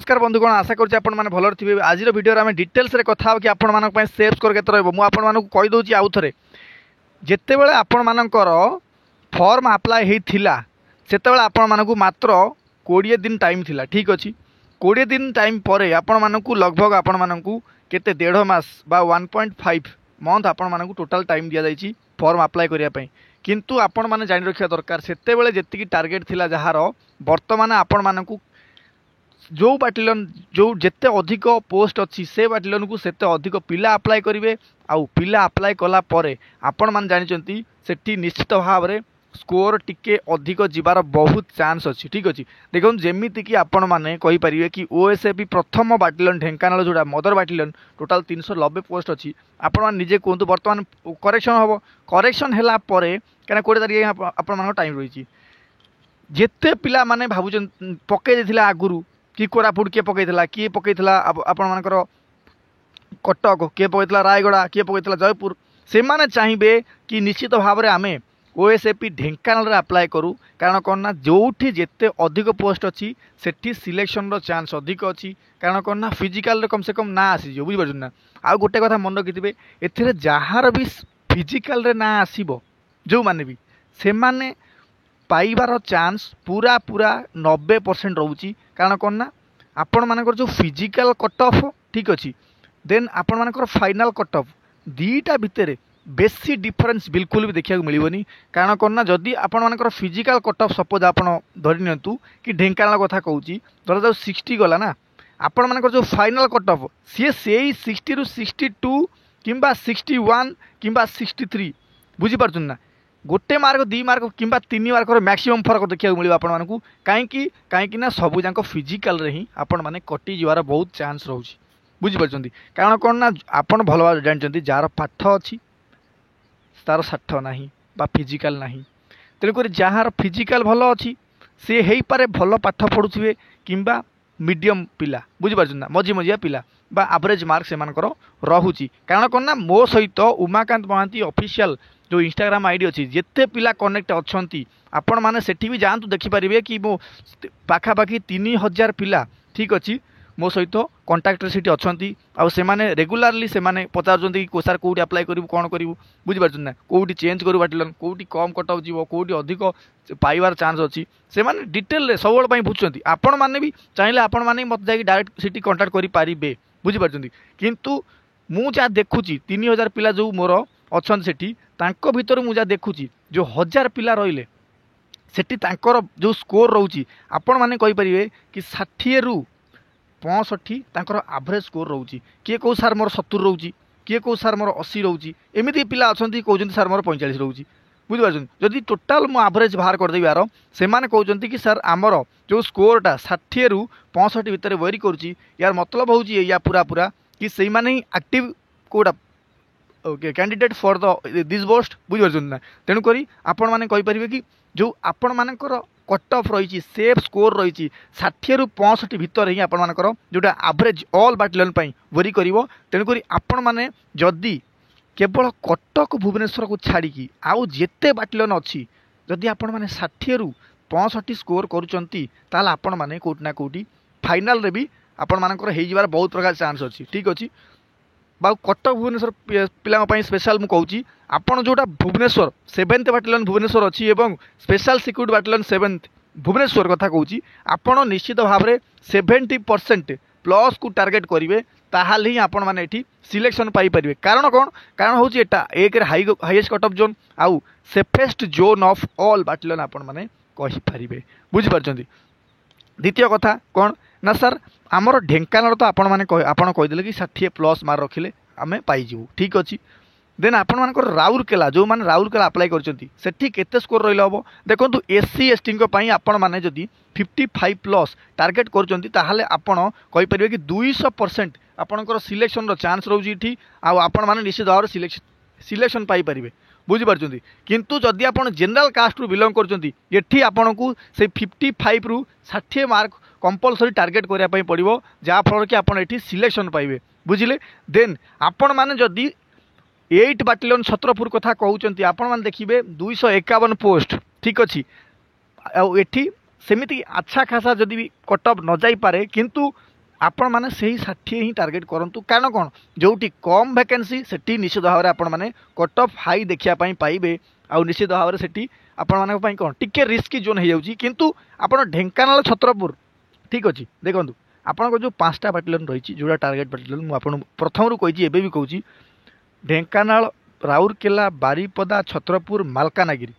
नमस्कार बंधुगण आशा करुँच भलर थे आज भिडियो आम डिटेल्स कथा कि आपण सेफ स्कोर केते रहिबो। मु आपण कहीदे आउ थे जिते बड़े आपण मानकर फॉर्म अप्लाई होता सेते आपण मानक मात्र 20 दिन टाइम थिला। ठीक अच्छे 20 दिन टाइम पर आपण मानक लगभग आपण मानक केते 1.5 मास बा 1.5 मंथ आपण मानक टोटाल टाइम दि जाइए फॉर्म अप्लाई करने किंतु आपण माने जानि रखिया दरकार सेते बेले जेतिकी टार्गेट थिला जहार वर्तमान आपण मानक जो बाटालियन जो जिते अधिक पोस्ट अच्छी से बाटालियन को सेते अधिक पिला अप्लाई करेंगे आउ पिला अप्लाई कला परे आपण मान जानिचंती सेठी निश्चित भाव में स्कोर टिके अधिक जीवार बहुत चांस अच्छी। ठीक अच्छे देखो जमीती कि आपण मैंने कहींपर कि ओएसएपी प्रथम बाटालियन ढेंकानाल जोड़ा मदर बाटालियन टोटाल 390 पोस्ट अच्छी। आपण मैंने निजे कहतु बर्तमान करेक्शन हम करेक्शन है कहीं 20 तारीख आपण टाइम रही जिते पिला माने भावुन पकई आगुरी कि कोरापुट किए पकईला किए पकईला आपण मानकर कटक किए पकईला रायगड़ा किए पकईला जयपुर से माने चाहिए कि निश्चित भाव में आमे ओएसएपी ढेंकानाल अप्लाई करूँ कारण कौन ना जोठी जिते अधिक पोस्ट अच्छी सेठी सिलेक्शन रो चांस अधिक अच्छी कारण कौन ना फिजिकल कम से कम ना आसी बुझीपार ना। आउ गोटे कथा मन रखिथे ए जार भी फिजिकल ना आसब जो माने भी से माने पाइबार चांस पूरा पूरा 90% रोची कारण कौन ना आपण मानकर जो फिजिकल कट ऑफ ठीक अच्छे देन आपण मानकर फाइनल कट ऑफ दीटा भितर बेसी डिफरेंस बिल्कुल भी देखा मिलनी कारण कौन ना जदि आपण मानकर फिजिकल कट ऑफ सपोज आप धरी नियंतु कि ढेंकानाल कथा कहूँ धर जो 60 गला ना आपण मानकर जो फाइनल कट ऑफ सी से 60 रु 62 किंबा 61 किंबा 63 बुझीपार ना गोटे मार्क 2 मार्क किंबा 3 मार्क मैक्सिमम फरक देखा मिले आपको कहीं कहीं सबू जाक फिजिकल रे ही आपण मैंने कटि जवार बहुत चांस रोचे बुझीपार कारण कौन ना आप भल भाव जानते जार पाठ अच्छी तार साठ ना बा फिजिकल ना तेणुक जार फिजिकल भल अच्छी सी हो पारे भल पाठ पढ़ुवे किंबा मीडियम पिला बुझीपार ना मझी मझिया पिला बा एवरेज मार्क से रोचे कारण कौन ना मो सहित उमाकांत महांती ऑफिशियल जो इंस्टाग्राम आईडी अच्छी जिते पिला कनेक्ट अच्छा आपण मैंने सेठी भी जातु देखिपारे कि मो पाखापाखि 3000 पिला ठीक अच्छी मो सहित कंटाक्ट सीट अच्छा आउ से रेगुलारली से पचार कोसार कौटी अप्लाई करूँ कौन करूँ बुझीपार ना कौटी चेंज करूँ बाटिलन कौटी कम कटअफ जीव कौटी अधिक पाइबार चांस अच्छी से डिटेल सब बुझुंट आपण मैंने भी चाहिए आपण मैंने मत जा डायरेक्ट सीटी कंटाक्ट करेंगे बुझीपार किंतु मु जहाँ देखुची 3000 पिला जो मोर अच्छा सेठी तांको भितर मु जहाँ देखुची जो 1000 पिला रहिले सेठी तांकर जो स्कोर रोची आपण मैंने कहींपर कि 60 रु 65 तांकर एवरेज स्कोर रोची किए कौ सार मोर 70 रोची किए कौ सार मोर 80 रोची एमती पिला अच्छा कहते सार मोर 45 रोची बुझीपार जदि टोटाल मु एवरेज बाहर करदेवी यार से कहते कि सार आमर जो स्कोरटा 60 रु 65 भितर वेरी करुच्ची यार मतलब हूँ या पूरा पूरा कि से ही एक्टिव कौटा okay candidate for the this post बुझीपार ना तेणुक आपण मैंने कहींपर कि जो आपण मानकर कट ऑफ रही सेफ स्कोर रही 60 रु 65 भितर ही आपण मानकर जोटा एवरेज ऑल बाटालियन वेरी कर तेणुक आपण मैंने जदि केवल कटक भुवनेश्वर को छाड़ी आउ जेते बाटालियन अच्छी जदि आपण मैंने 60 रु 65 स्कोर करुँच आपण मैंने कौटि ना कौटि फाइनाल रे भी आपण मानकर हो जाबार बहुत प्रकार चांस अच्छी। ठीक अच्छे बाउ कटक भुवनेश्वर पिला स्पेशल मुझे कहूँ आपड़ जोटा भुवनेश्वर 7th बाटालियन भुवनेश्वर अच्छी एवं special security battalion 7th Bhubaneswar कथा कहूँ आपड़ निश्चित भाव में 70% प्लस को टार्गेट करेंगे ताहले ही आपण मैंने ये सिलेक्शन पाइपर कारण कौन कारण हूँ एटा एक हाईएस्ट कट ऑफ जोन आउ safest zone of all battalion आपण मैंने कहींपर बुझीपार। द्वितीय कथा कौन ना सर आमर ढेंकानाल तो आपण मैंने कहीदे कि 60 प्लस मार्क रखिले आमे पाइबू ठीक अच्छे देन आपण मानकर राउरकेला जो मैंने राउरकेला अप्लाई करती केते स्कोर रही हम देखो एससी एसटी आपण मैंने जदि 55 प्लस टार्गेट कर आपण कहींपर कि 200% आपणकर सिलेक्शन चांस रोचे आपण मैंने निश्चित भाव सिलेक्शन पाइपर बुझीपार किंतु जदि आप जनरल कास्ट रु बिलंग करती आपन को से 55 रु 60 मार्क कंपलसरी टार्गेट करने पड़ो जहाँफल कि आपड़ ये सिलेक्शन पाइबे बुझिले देन आपण मैंने जदि 8 बाटालियन छत्रपुर कथा कहते आपण मैंने देखिए 251 पोस्ट ठीक अच्छे एटी सेमिति अच्छा खासा जदि कट ऑफ न जाई पारे किंतु आपण मैंने से ही 60 ही टार्गेट करूँ कारण कौन जोटी कम वैकेंसी से निश्चित भाव में आपण मैंने कट ऑफ हाई देखापी पाइबे आउ निश्चित भाव से आपण मान कौन टिके रिस्की जोन हो जाऊँगी किंतु आपण ढेंकानाल छत्रपुर ठीक अच्छे देखो आपंक जो 5टा बाटालियन रही जोड़ा टार्गेट बाटालियन मुझे प्रथम कही भी कहूँ ढेंकानाल राउरकेला बारिपदा छत्रपुर मालकानगिरी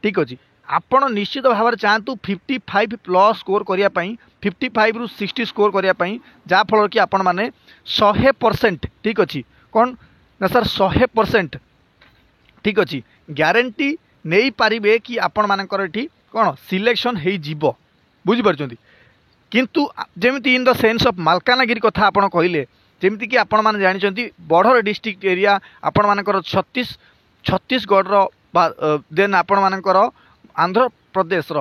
ठीक अच्छे आपण निश्चित भाव में चाहतु 55 प्लस स्कोर करने 55 रु 60 स्कोर करने जहाँफल कि आपण मैंने 100% ठीक अच्छे कौन ना सर 100% ठीक अच्छे ग्यारंटी नहीं पारे कि आपण मानकर ये कौन सिलेक्शन हो बुझीपार किंतु जमी in the sense of Malkangiri कथा आपण कहले जमीक कि आपण मैंने जानते बड़र डिस्ट्रिक्ट एरिया आपण मानकर छत्तीसगढ़ देन आपण मानकर Andhra Pradesh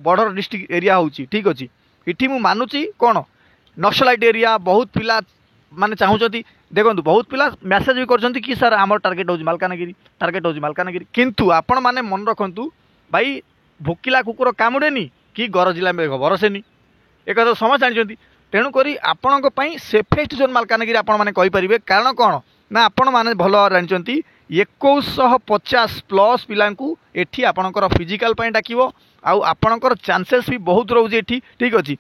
border district area होची ठीक अच्छे इटी मु मानुची कौन नक्सलाइट एरिया बहुत पिला माने चाहूँगी देखो बहुत पिला मेसेज भी कर कि सर आम टार्गेट होची मालकानगिरी किंतु आपण माने मन रखु भाई भोकिला कुकुर कामुड़ेनी कि गरजिला मेघ बरसेनी एक तो समझ जानते तेणुक आपण सेफेस्ट जोन मालकानगिरी आपण मैंने कहींपर कारण कौन ना आपण मैंने भल जानते 2150 प्लस पिलांकु एठी आपणकर फिजिकल डाक आपणकर चांसेस भी बहुत रोचे एठी ठीक अच्छे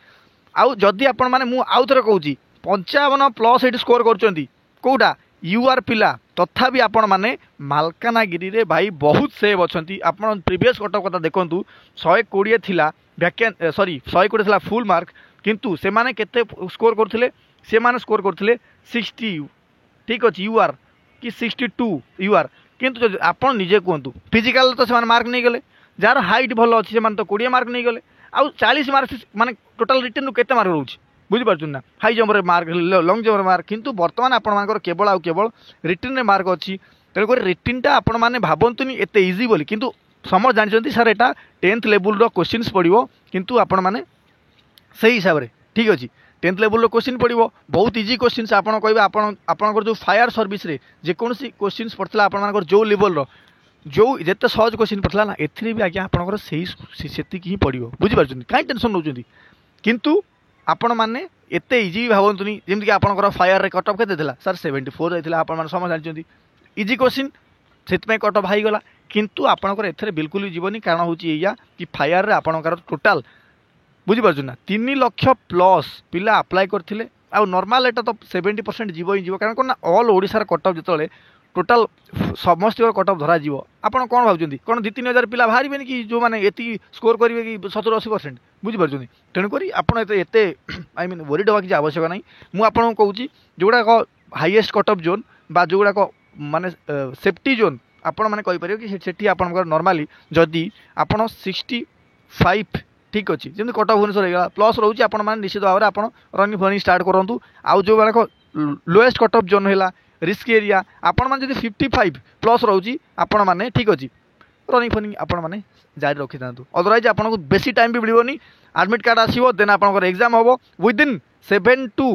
आउ जदि आपण माने मु आउ थरे कहूँ 55 प्लस ये स्कोर कर कौटा यूआर पिला तथापि आपण माने मालकानगिरी रे भाई बहुत सेव अच्छा आपण प्रीवियस कटअप कथा देखूँ 120 थिला वैकें सॉरी 120 थिला फुल मार्क किंतु से माने केते स्कोर करथिले से माने स्कोर करथिले 60 ठीक अच्छे यूआर कि 62 यूआर किंतु आपण निजे कहतु फिजिकल तो से मार्क नहीं गले जार हाइट भल अच्छी से तो 20 मार्क नहीं गले आउ 40 मार्क माने टोटल रिटर्न रु केते मार्क रोचे बुझीपार ना high jump mark lung jump mark किंतु बर्तमान आपण केवल आउ केवल रिटर्न रे मार्क अच्छी तेणुक रिटर्नटा आपण मैंने भावतुनि एत इजी बोली किंतु समझ जानते सर एटा 10th लेवल क्वेश्चन पड़ो किंतु आपण मैंने से हिसाब से ठीक अच्छे 10th लेवल क्वेश्चन पड़ो बहुत इजी क्वेश्चन आपड़ कहे आपंकर जो फायर सर्विस रे जेकोसी क्वेश्चन पड़ता आपर जो लेवल जो जिते सहज क्वेश्चन पड़ता ना एथि भी आज्ञा आपंकर से ही पड़ो बुझीपार कहीं टेंशन नौ किंतु आपण मैंने एत इजी भावतुनि जमीक आपंकर फायर कटअप के सर 74 जाता आप समझ जानते इजी क्वेश्चन से कटअप हाईगला किंतु आपंकर एथेर बिल्कुल भी जीवनी कारण हूँ या कि फायर रे आपंकर टोटाल बुझीपार ना 3 लाख प्लस पिला अप्लाई करथिले आ नॉर्मल एटा तो 70% जीव ही जीव कारण कौन ऑल ओडिशार कटअप जो टोटाल समस्त कटअप धरा जीव आपड़ कौन भावुं कौन 2-3 हजार पिला बाहर कि जो मैंने ये स्कोर करेंगे कि 70-80% बुझीपार तेणुक आपत आई मीन वरीड हवा किसी आवश्यक ना मुझे कहूँ जोगुड़ाक हाईएस्ट कटअप जोन बा जोगुड़ाक माने सेफ्टी जोन आपण मैंने कहीपर कि सेठी आपंकर नॉर्मली जदि आप 65 ठीक अच्छे जमी कटक भुवनेश्वर होगा प्लस रोचे आप निश्चित भाव में आप रनिंग फनिंग स्टार्ट करूँ आउ जो गुड़ाक लोएस्ट कटअप जोन है रिस्क एरिया आपण मैंने 55 प्लस रोचे आपण मैंने ठीक अच्छे रनिंग फनिंग आपण मैंने जारी रखी था अदरवाइज आपको बेसी टाइम भी मिलनी एडमिट कार्ड आसो देन आपंकर एग्जाम हम विदिन 7 to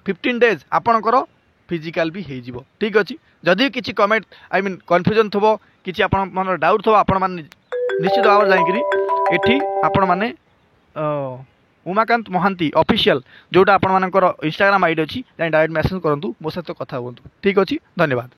15 डेज आपंकर फिजिकाल भी हो ठीक अच्छे जदि किसी कमेंट आई मीन कन्फ्यूजन थो कि मन डाउट थो आपण मैंने निश्चित भाव में जाकि एठी आपण माने उमाकांत महांती ऑफिशियल जोटा आपण मानकर इंस्टाग्राम आईडी अच्छी डायरेक्ट मेसेज करूँ मो सहित कथा हूँ ठीक अच्छे धन्यवाद।